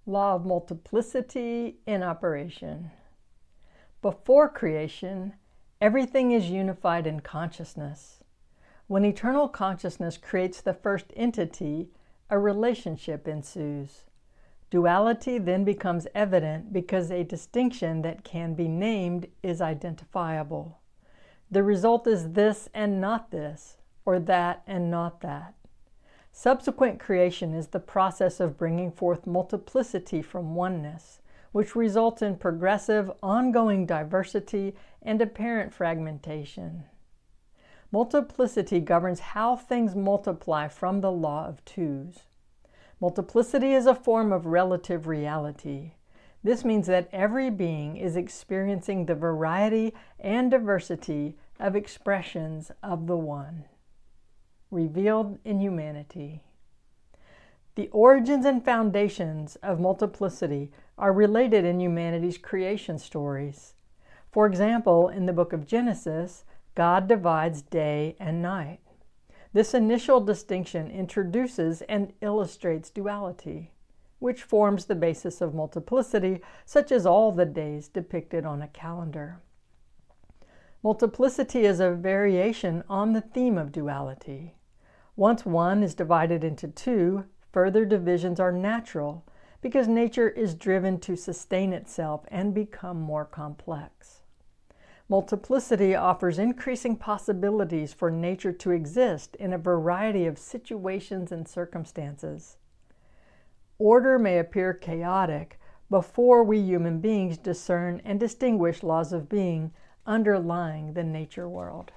Law of multiplicity in operation. Before creation, everything is unified in consciousness. When eternal consciousness creates the first entity, a relationship ensues. Duality then becomes evident because a distinction that can be named is identifiable. The result is this and not this, or that and not that. Subsequent creation is the process of bringing forth multiplicity from oneness, which results in progressive, ongoing diversity and apparent fragmentation. Multiplicity governs how things multiply from the law of twos. Multiplicity is a form of relative reality. This means that every being is experiencing the variety and diversity of expressions of the One, revealed in humanity. The origins and foundations of multiplicity are related in humanity's creation stories. For example, in the book of Genesis, God divides day and night. This initial distinction introduces and illustrates duality, which forms the basis of multiplicity, such as all the days depicted on a calendar. Multiplicity is a variation on the theme of duality. Once one is divided into two, further divisions are natural because nature is driven to sustain itself and become more complex. Multiplicity offers increasing possibilities for nature to exist in a variety of situations and circumstances. Order may appear chaotic before we human beings discern and distinguish laws of being underlying the nature world.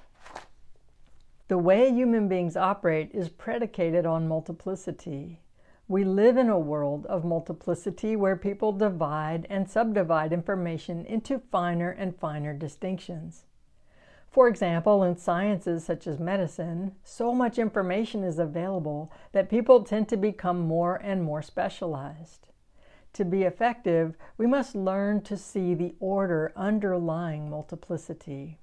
The way human beings operate is predicated on multiplicity. We live in a world of multiplicity where people divide and subdivide information into finer and finer distinctions. For example, in sciences such as medicine, so much information is available that people tend to become more and more specialized. To be effective, we must learn to see the order underlying multiplicity.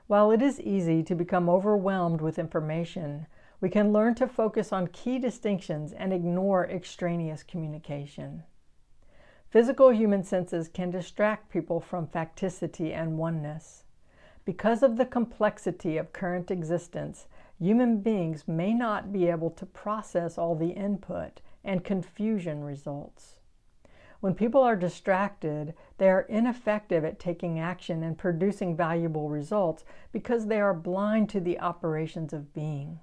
While it is easy to become overwhelmed with information, we can learn to focus on key distinctions and ignore extraneous communication. Physical human senses can distract people from facticity and oneness. Because of the complexity of current existence, human beings may not be able to process all the input, and confusion results. When people are distracted, they are ineffective at taking action and producing valuable results because they are blind to the operations of being.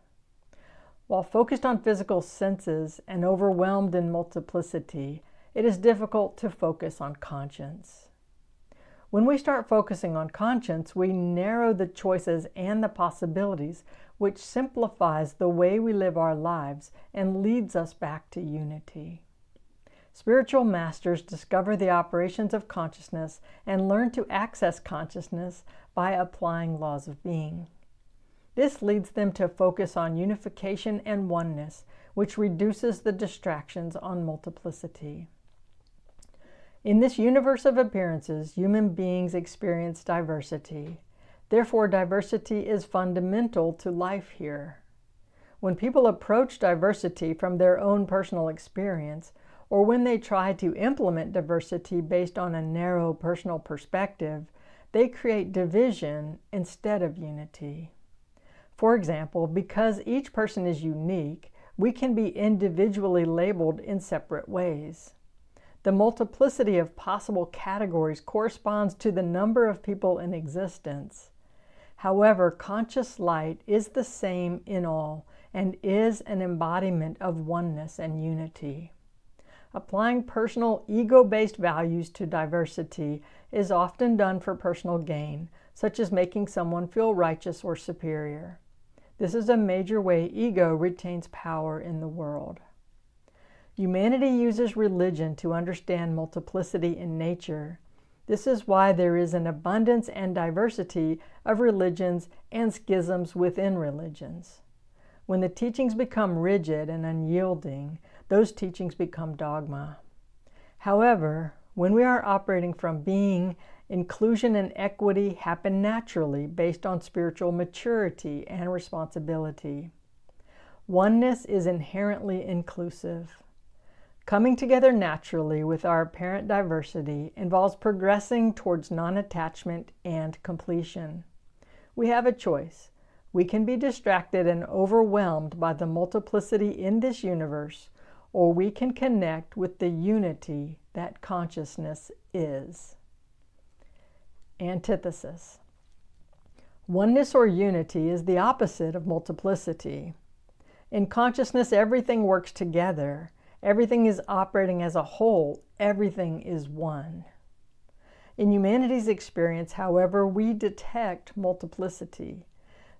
While focused on physical senses and overwhelmed in multiplicity, it is difficult to focus on conscience. When we start focusing on conscience, we narrow the choices and the possibilities, which simplifies the way we live our lives and leads us back to unity. Spiritual masters discover the operations of consciousness and learn to access consciousness by applying laws of being. This leads them to focus on unification and oneness, which reduces the distractions on multiplicity. In this universe of appearances, human beings experience diversity. Therefore, diversity is fundamental to life here. When people approach diversity from their own personal experience, or when they try to implement diversity based on a narrow personal perspective, they create division instead of unity. For example, because each person is unique, we can be individually labeled in separate ways. The multiplicity of possible categories corresponds to the number of people in existence. However, conscious light is the same in all and is an embodiment of oneness and unity. Applying personal ego-based values to diversity is often done for personal gain, such as making someone feel righteous or superior. This is a major way ego retains power in the world. Humanity uses religion to understand multiplicity in nature. This is why there is an abundance and diversity of religions and schisms within religions. When the teachings become rigid and unyielding, those teachings become dogma. However, when we are operating from being, inclusion and equity happen naturally based on spiritual maturity and responsibility. Oneness is inherently inclusive. Coming together naturally with our apparent diversity involves progressing towards non-attachment and completion. We have a choice. We can be distracted and overwhelmed by the multiplicity in this universe, or we can connect with the unity that consciousness is. Antithesis. Oneness or unity is the opposite of multiplicity. In consciousness, everything works together. Everything is operating as a whole. Everything is one. In humanity's experience, however, we detect multiplicity.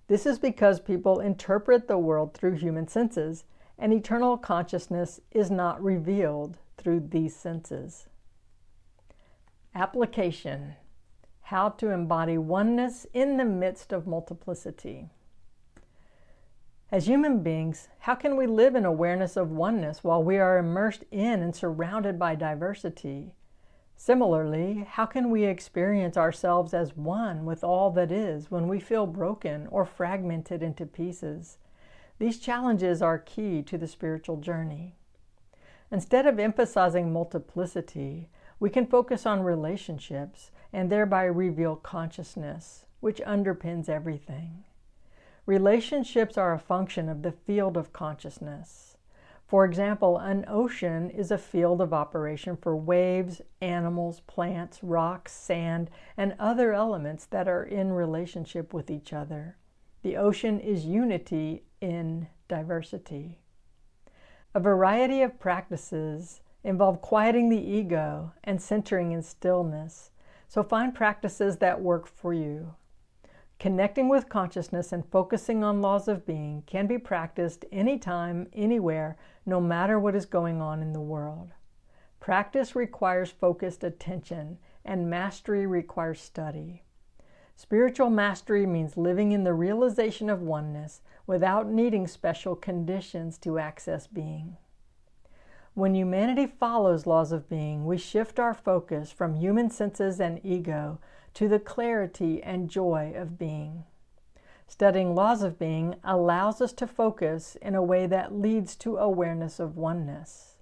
This is because people interpret the world through human senses, and eternal consciousness is not revealed through these senses. Application. How to embody oneness in the midst of multiplicity. As human beings, how can we live in awareness of oneness while we are immersed in and surrounded by diversity? Similarly, how can we experience ourselves as one with all that is when we feel broken or fragmented into pieces? These challenges are key to the spiritual journey. Instead of emphasizing multiplicity, we can focus on relationships and thereby reveal consciousness, which underpins everything. Relationships are a function of the field of consciousness. For example, an ocean is a field of operation for waves, animals, plants, rocks, sand, and other elements that are in relationship with each other. The ocean is unity in diversity. A variety of practices involve quieting the ego and centering in stillness, so find practices that work for you. Connecting with consciousness and focusing on laws of being can be practiced anytime, anywhere, no matter what is going on in the world. Practice requires focused attention, and mastery requires study. Spiritual mastery means living in the realization of oneness without needing special conditions to access being. When humanity follows laws of being, we shift our focus from human senses and ego to the clarity and joy of being. Studying laws of being allows us to focus in a way that leads to awareness of oneness.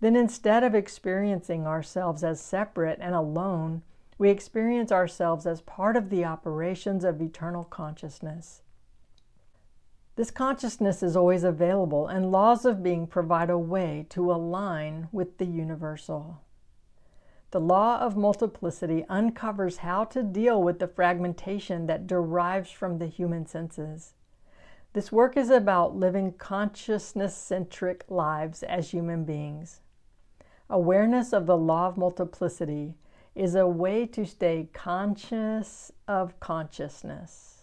Then instead of experiencing ourselves as separate and alone, we experience ourselves as part of the operations of eternal consciousness. This consciousness is always available, and laws of being provide a way to align with the universal. The law of multiplicity uncovers how to deal with the fragmentation that derives from the human senses. This work is about living consciousness-centric lives as human beings. Awareness of the law of multiplicity is a way to stay conscious of consciousness.